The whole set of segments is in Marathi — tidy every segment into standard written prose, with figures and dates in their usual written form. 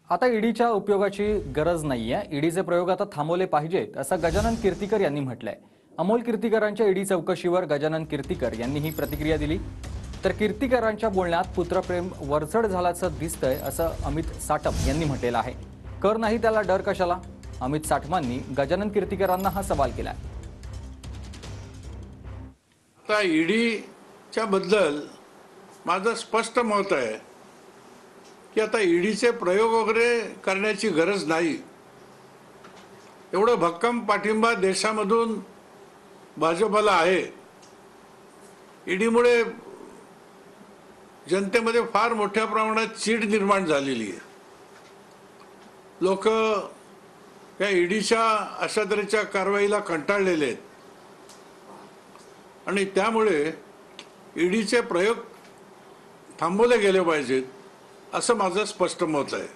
आता ईडीच्या उपयोगाची गरज नाहीये. ईडीचे प्रयोग आता थांबवले पाहिजेत असं गजानन कीर्तीकर यांनी म्हटलंय. अमोल कीर्तीकरांच्या ईडी चौकशीवर गजानन कीर्तीकर यांनी ही प्रतिक्रिया दिली. तर कीर्तीकरांच्या बोलण्यात पुत्रप्रेम वरचढ झाल्याचं दिसतंय असं अमित साटम यांनी म्हटलेलं आहे. कर नाही त्याला डर कशाला? अमित साटमांनी गजानन कीर्तीकरांना हा सवाल केलाय. आता ईडीच्या बद्दल माझं स्पष्ट मत आहे की आता ईडीचे प्रयोग वगैरे करण्याची गरज नाही. एवढं भक्कम पाठिंबा देशामधून भाजपला आहे. ईडीमुळे जनतेमध्ये फार मोठ्या प्रमाणात चीड निर्माण झालेली आहे. लोक या ईडीच्या अशा तऱ्हेच्या कारवाईला कंटाळलेले आहेत आणि त्यामुळे ईडीचे प्रयोग थांबवले गेले पाहिजेत असं माझं स्पष्ट मत आहे.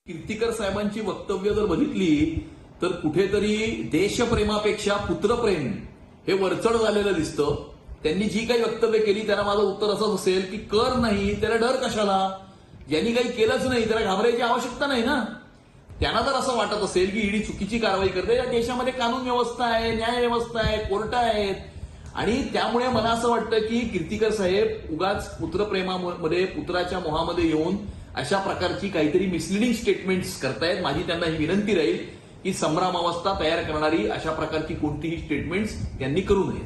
कीर्तीकर साहेबांची वक्तव्य जर बघितली तर कुठेतरी देशप्रेमापेक्षा पुत्रप्रेम हे वरचढ झालेलं दिसतं. त्यांनी जी काही वक्तव्य केली त्याला माझं उत्तर असंच असेल की कर नाही त्याला डर कशाला? ज्यांनी काही केलंच नाही त्याला घाबरायची आवश्यकता नाही ना. त्यांना जर असं वाटत असेल की ईडी चुकीची कारवाई करते, या देशामध्ये कानून व्यवस्था आहे, न्याय व्यवस्था आहे, कोर्ट आहेत आणि त्यामुळे मला असं वाटतं की कीर्तीकर साहेब उगाच पुत्रप्रेमामध्ये पुत्राच्या मोहामध्ये येऊन अशा प्रकारची काहीतरी मिसलिडिंग स्टेटमेंट्स करतायत. माझी त्यांना ही विनंती राहील की संभ्रमावस्था तयार करणारी अशा प्रकारची कोणतीही स्टेटमेंट्स त्यांनी करू नये.